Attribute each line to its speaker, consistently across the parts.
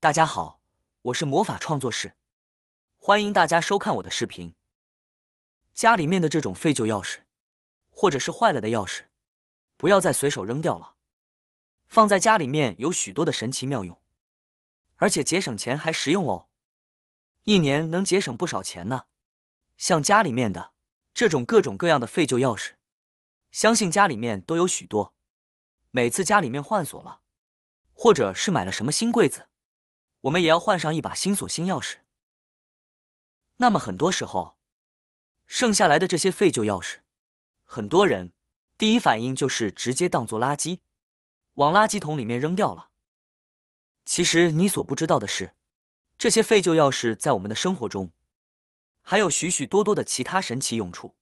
Speaker 1: 大家好，我是魔法创作室，欢迎大家收看我的视频。家里面的这种废旧钥匙，或者是坏了的钥匙，不要再随手扔掉了，放在家里面有许多的神奇妙用，而且节省钱还实用哦，一年能节省不少钱呢。像家里面的这种各种各样的废旧钥匙，相信家里面都有许多。每次家里面换锁了，或者是买了什么新柜子，我们也要换上一把新锁新钥匙。那么很多时候，剩下来的这些废旧钥匙，很多人第一反应就是直接当作垃圾，往垃圾桶里面扔掉了。其实你所不知道的是，这些废旧钥匙在我们的生活中，还有许许多多的其他神奇用处，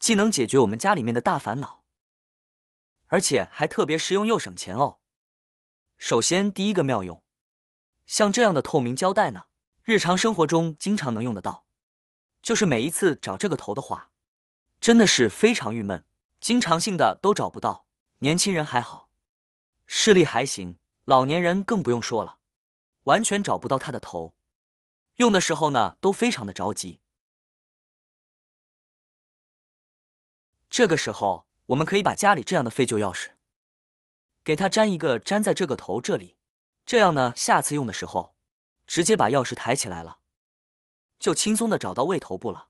Speaker 1: 既能解决我们家里面的大烦恼，而且还特别实用又省钱哦。首先，第一个妙用，像这样的透明胶带呢，日常生活中经常能用得到。就是每一次找这个头的话，真的是非常郁闷，经常性的都找不到。年轻人还好，视力还行，老年人更不用说了，完全找不到它的头。用的时候呢，都非常的着急。这个时候，我们可以把家里这样的废旧钥匙，给它粘一个粘在这个头这里，这样呢，下次用的时候，直接把钥匙抬起来了，就轻松的找到位头部了，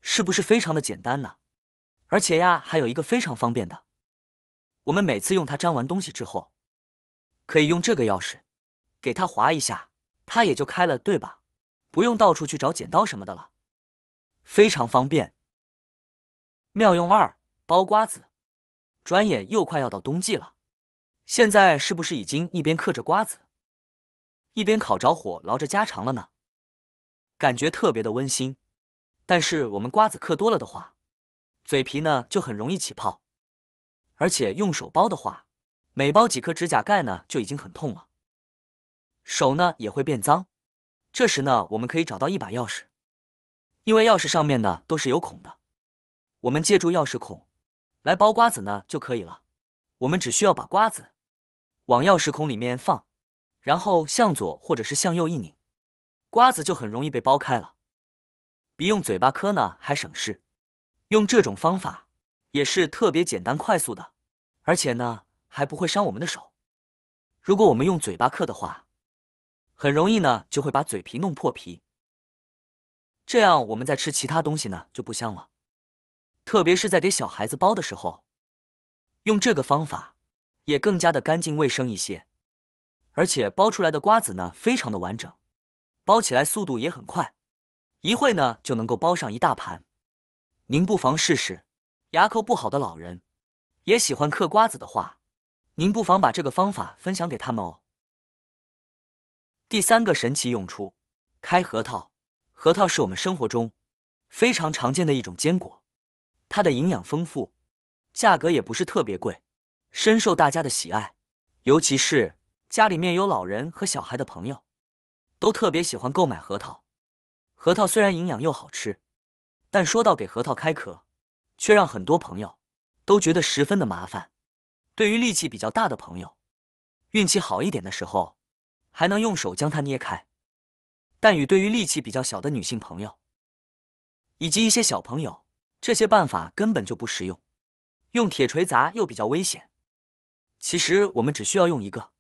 Speaker 1: 是不是非常的简单呢？而且呀，还有一个非常方便的，我们每次用它粘完东西之后，可以用这个钥匙给它划一下，它也就开了，对吧？不用到处去找剪刀什么的了，非常方便。妙用二，包瓜子。转眼又快要到冬季了，现在是不是已经一边嗑着瓜子，一边烤着火唠着家常了呢？感觉特别的温馨。但是我们瓜子嗑多了的话，嘴皮呢就很容易起泡，而且用手包的话，每包几颗指甲盖呢就已经很痛了，手呢也会变脏。这时呢，我们可以找到一把钥匙，因为钥匙上面呢都是有孔的，我们借助钥匙孔来包瓜子呢就可以了。我们只需要把瓜子往钥匙孔里面放，然后向左或者是向右一拧，瓜子就很容易被剥开了，比用嘴巴嗑呢还省事。用这种方法也是特别简单快速的，而且呢还不会伤我们的手。如果我们用嘴巴嗑的话，很容易呢就会把嘴皮弄破皮，这样我们在吃其他东西呢就不香了。特别是在给小孩子包的时候，用这个方法也更加的干净卫生一些，而且包出来的瓜子呢非常的完整，包起来速度也很快，一会呢就能够包上一大盘。您不妨试试，牙口不好的老人也喜欢嗑瓜子的话，您不妨把这个方法分享给他们哦。第三个神奇用处，开核桃。核桃是我们生活中非常常见的一种坚果，它的营养丰富，价格也不是特别贵，深受大家的喜爱。尤其是家里面有老人和小孩的朋友，都特别喜欢购买核桃。核桃虽然营养又好吃，但说到给核桃开壳，却让很多朋友都觉得十分的麻烦。对于力气比较大的朋友，运气好一点的时候，还能用手将它捏开。但对于力气比较小的女性朋友，以及一些小朋友，这些办法根本就不实用，用铁锤砸又比较危险。其实我们只需要用一个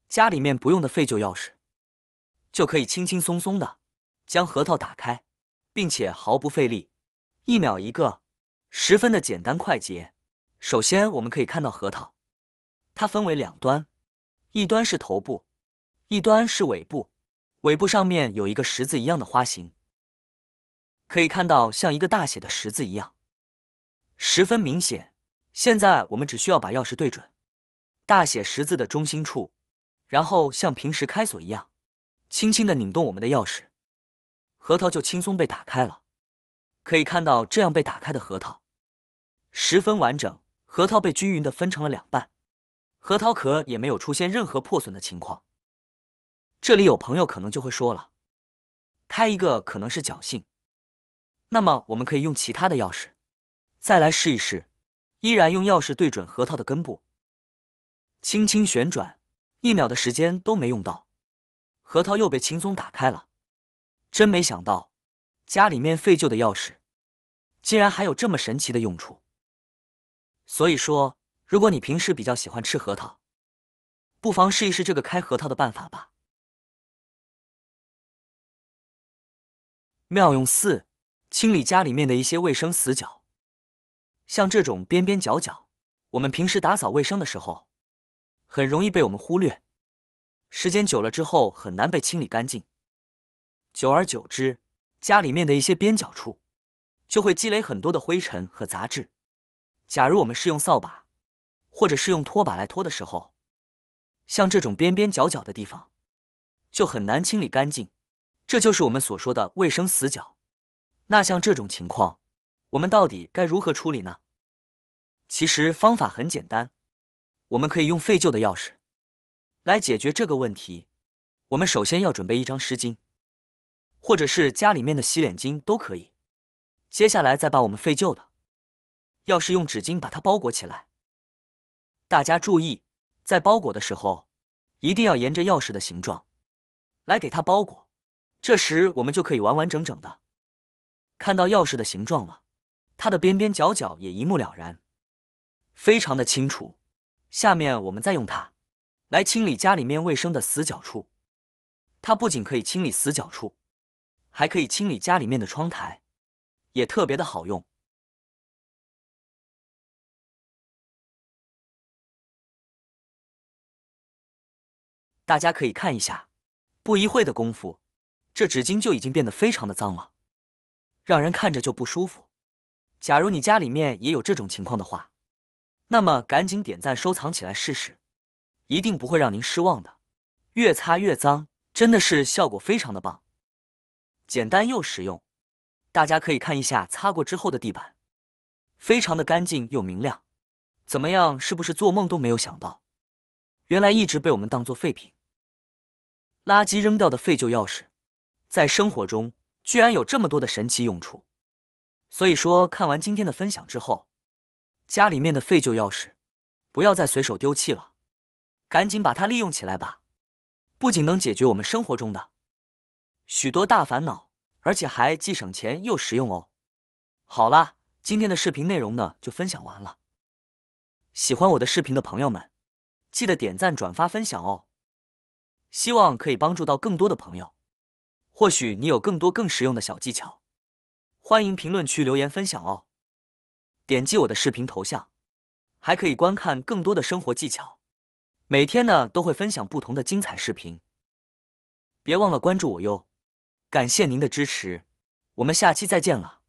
Speaker 1: 家里面不用的废旧钥匙，就可以轻轻松松的将核桃打开，并且毫不费力，1秒一个，十分的简单快捷。首先我们可以看到核桃，它分为两端，一端是头部，一端是尾部，尾部上面有一个十字一样的花形，可以看到像一个大写的十字一样，十分明显。现在我们只需要把钥匙对准大写十字的中心处，然后像平时开锁一样，轻轻地拧动我们的钥匙，核桃就轻松被打开了。可以看到这样被打开的核桃十分完整，核桃被均匀地分成了两半，核桃壳也没有出现任何破损的情况。这里有朋友可能就会说了，开一个可能是侥幸，那么我们可以用其他的钥匙再来试一试，依然用钥匙对准核桃的根部，轻轻旋转，1秒的时间都没用到，核桃又被轻松打开了。真没想到，家里面废旧的钥匙，竟然还有这么神奇的用处。所以说，如果你平时比较喜欢吃核桃，不妨试一试这个开核桃的办法吧。妙用4：清理家里面的一些卫生死角。像这种边边角角，我们平时打扫卫生的时候，很容易被我们忽略，时间久了之后很难被清理干净。久而久之，家里面的一些边角处就会积累很多的灰尘和杂质。假如我们是用扫把或者是用拖把来拖的时候，像这种边边角角的地方就很难清理干净，这就是我们所说的卫生死角。那像这种情况，我们到底该如何处理呢？其实方法很简单，我们可以用废旧的钥匙来解决这个问题。我们首先要准备一张湿巾，或者是家里面的洗脸巾都可以。接下来再把我们废旧的钥匙用纸巾把它包裹起来。大家注意，在包裹的时候，一定要沿着钥匙的形状来给它包裹，这时我们就可以完完整整的看到钥匙的形状了，它的边边角角也一目了然，非常的清楚。下面我们再用它来清理家里面卫生的死角处。它不仅可以清理死角处，还可以清理家里面的窗台，也特别的好用。大家可以看一下，不一会的功夫，这纸巾就已经变得非常的脏了，让人看着就不舒服。假如你家里面也有这种情况的话，那么赶紧点赞收藏起来试试，一定不会让您失望的。越擦越脏，真的是效果非常的棒，简单又实用。大家可以看一下擦过之后的地板，非常的干净又明亮。怎么样，是不是做梦都没有想到，原来一直被我们当作废品、垃圾扔掉的废旧钥匙，在生活中居然有这么多的神奇用处。所以说，看完今天的分享之后，家里面的废旧钥匙不要再随手丢弃了，赶紧把它利用起来吧。不仅能解决我们生活中的许多大烦恼，而且还既省钱又实用哦。好啦，今天的视频内容呢就分享完了。喜欢我的视频的朋友们，记得点赞、转发、分享哦。希望可以帮助到更多的朋友。或许你有更多更实用的小技巧，欢迎评论区留言分享哦。点击我的视频头像，还可以观看更多的生活技巧。每天呢都会分享不同的精彩视频，别忘了关注我哟。感谢您的支持，我们下期再见了。